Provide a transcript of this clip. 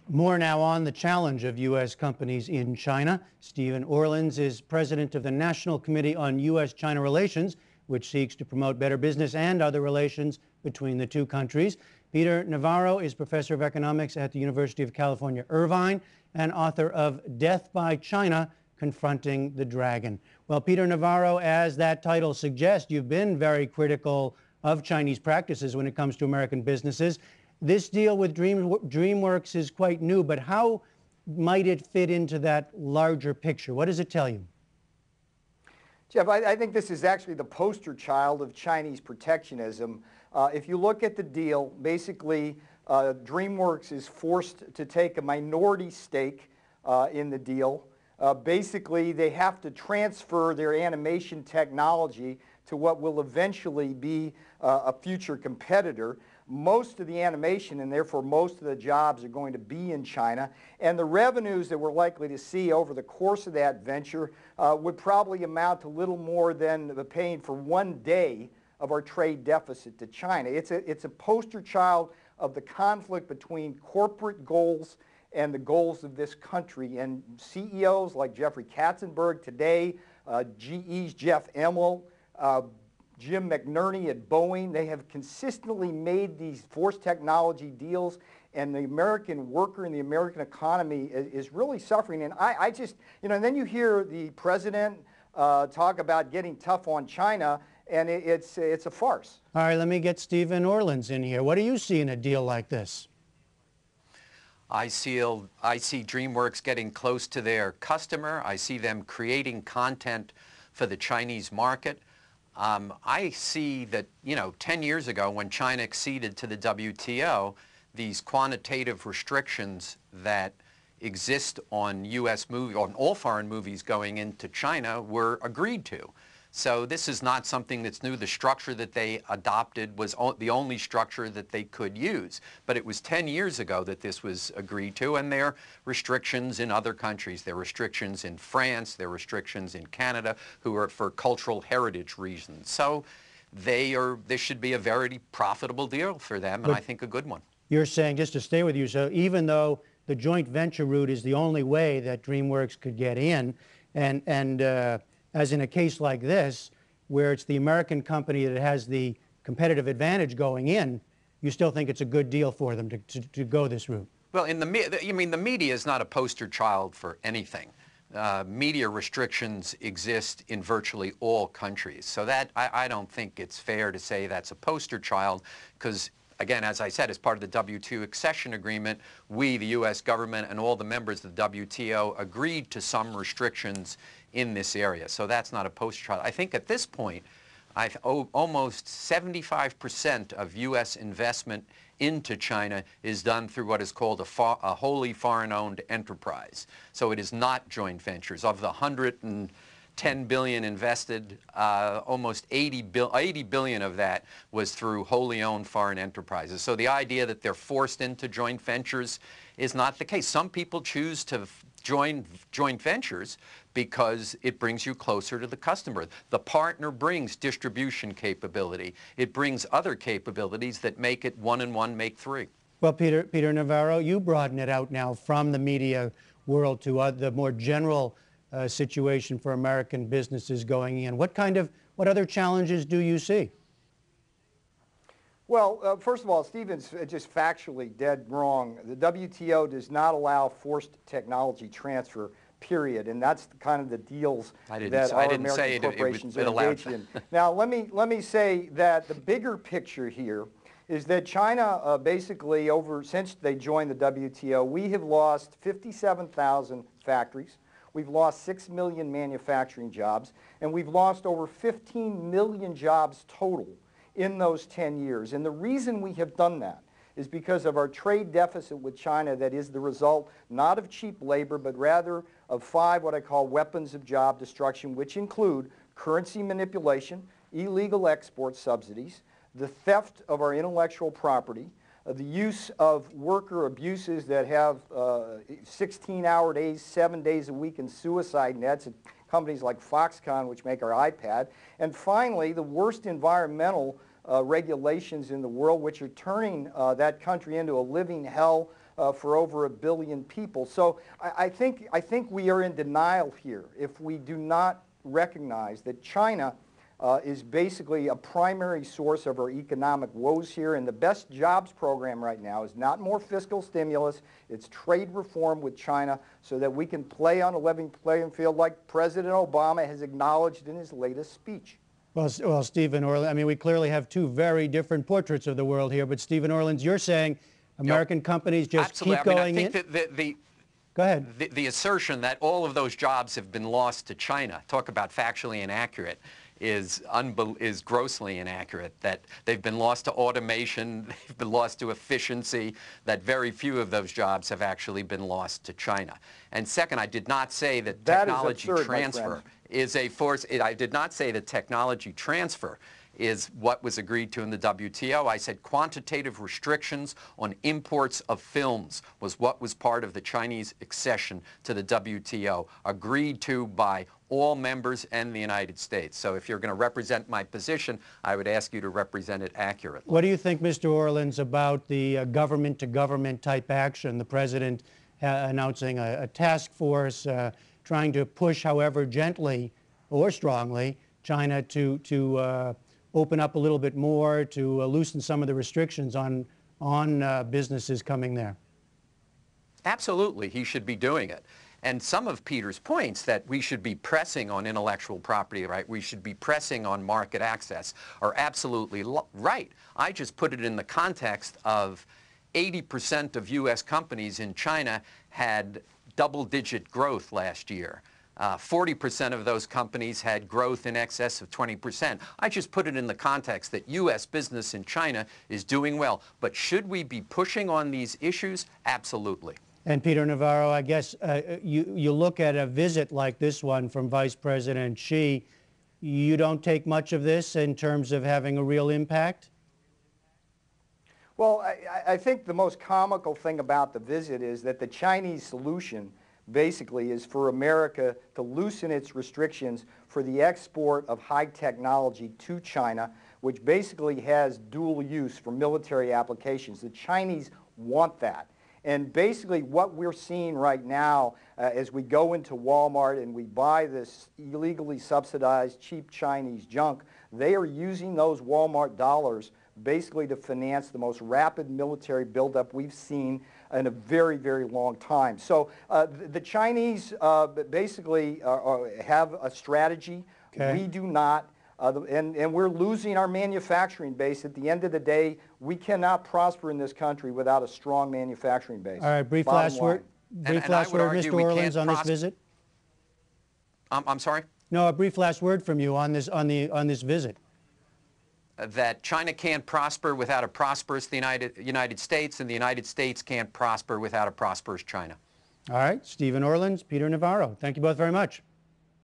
More now on the challenge of U.S. companies in China. Stephen Orlins is president of the National Committee on U.S.-China Relations, which seeks to promote better business and other relations between the two countries. Peter Navarro is professor of economics at the University of California, Irvine, and author of Death by China, Confronting the Dragon. Well, Peter Navarro, as that title suggests, you've been very critical of Chinese practices when it comes to American businesses. This deal with DreamWorks is quite new, but how might it fit into that larger picture? What does it tell you? Jeff, I think this is actually the poster child of Chinese protectionism. If you look at the deal, basically DreamWorks is forced to take a minority stake in the deal. Basically, they have to transfer their animation technology to what will eventually be a future competitor. Most of the animation and therefore most of the jobs are going to be in China, and the revenues that we're likely to see over the course of that venture would probably amount to little more than paying for 1 day of our trade deficit to China. It's a poster child of the conflict between corporate goals and the goals of this country, and CEOs like Jeffrey Katzenberg today, GE's Jeff Immelt, Jim McNerney at Boeing, they have consistently made these forced technology deals, and the American worker and the American economy is really suffering. And I just, and then you hear the president talk about getting tough on China, and it's a farce. All right, let me get Stephen Orlins in here. What do you see in a deal like this? I see DreamWorks getting close to their customer. I see them creating content for the Chinese market. I see that, 10 years ago when China acceded to the WTO, these quantitative restrictions that exist on on all foreign movies going into China were agreed to. So this is not something that's new. The structure that they adopted was the only structure that they could use. But it was 10 years ago that this was agreed to, and there are restrictions in other countries. There are restrictions in France, there are restrictions in Canada, who are for cultural heritage reasons. So this should be a very profitable deal for them, and I think a good one. You're saying, just to stay with you, so even though the joint venture route is the only way that DreamWorks could get in, and as in a case like this, where it's the American company that has the competitive advantage going in, you still think it's a good deal for them to go this route? Well, the media is not a poster child for anything. Media restrictions exist in virtually all countries. So that, I don't think it's fair to say that's a poster child, because again, as I said, as part of the WTO accession agreement, we, the U.S. government, and all the members of the WTO agreed to some restrictions in this area. So that's not a poster child. I think at this point, almost 75% of U.S. investment into China is done through what is called a wholly foreign-owned enterprise. So it is not joint ventures. Of the 110 billion invested, almost 80 billion of that was through wholly owned foreign enterprises. So the idea that they're forced into joint ventures is not the case. Some people choose to join joint ventures because it brings you closer to the customer. The partner brings distribution capability. It brings other capabilities that make it 1 and 1 make 3. Well, Peter Navarro, you broaden it out now from the media world to the more general situation for American businesses going in. What other challenges do you see? Well, first of all, Stephen's just factually dead wrong. The WTO does not allow forced technology transfer, period, and that's kind of the deals that our American corporations are engaged in. Now, let me say that the bigger picture here is that China basically, since they joined the WTO, we have lost 57,000 factories. We've lost 6 million manufacturing jobs, and we've lost over 15 million jobs total in those 10 years. And the reason we have done that is because of our trade deficit with China that is the result not of cheap labor, but rather of 5 what I call weapons of job destruction, which include currency manipulation, illegal export subsidies, the theft of our intellectual property, the use of worker abuses that have 16-hour days, 7 days a week, and suicide nets at companies like Foxconn, which make our iPad, and finally, the worst environmental regulations in the world, which are turning that country into a living hell for over 1 billion people. So I think we are in denial here if we do not recognize that China is basically a primary source of our economic woes here, and the best jobs program right now is not more fiscal stimulus, it's trade reform with China so that we can play on a level playing field like President Obama has acknowledged in his latest speech. Well, Stephen Orlins, I mean, we clearly have two very different portraits of the world here, but Stephen Orlins, you're saying American companies just absolutely. keep going I think in? Go ahead. The assertion that all of those jobs have been lost to China, talk about factually inaccurate, is grossly inaccurate, that they've been lost to automation, they've been lost to efficiency, that very few of those jobs have actually been lost to China. And second, I did not say that technology transfer is a force. I did not say that technology transfer is what was agreed to in the WTO. I said quantitative restrictions on imports of films was what was part of the Chinese accession to the WTO, agreed to by all members and the United States. So if you're going to represent my position, I would ask you to represent it accurately. What do you think, Mr. Orlins, about the government-to-government type action? The President announcing a task force trying to push, however gently or strongly, China to open up a little bit more, to loosen some of the restrictions on businesses coming there. Absolutely, he should be doing it. And some of Peter's points that we should be pressing on intellectual property right, we should be pressing on market access are absolutely right. I just put it in the context of 80% of U.S. companies in China had double-digit growth last year. 40% of those companies had growth in excess of 20%. I just put it in the context that U.S. business in China is doing well. But should we be pushing on these issues? Absolutely. And Peter Navarro, I guess you look at a visit like this one from Vice President Xi, you don't take much of this in terms of having a real impact? Well, I think the most comical thing about the visit is that the Chinese solution basically is for America to loosen its restrictions for the export of high technology to China, which basically has dual use for military applications. The Chinese want that. And basically what we're seeing right now as we go into Walmart and we buy this illegally subsidized cheap Chinese junk, they are using those Walmart dollars basically to finance the most rapid military buildup we've seen in a very, very long time. So the Chinese basically have a strategy. Okay. We do not. And we're losing our manufacturing base. At the end of the day, we cannot prosper in this country without a strong manufacturing base. All right, brief last word, Mr. Orlins, on this visit. I'm sorry? No, a brief last word from you on this visit. That China can't prosper without a prosperous United States, and the United States can't prosper without a prosperous China. All right, Stephen Orlins, Peter Navarro, thank you both very much.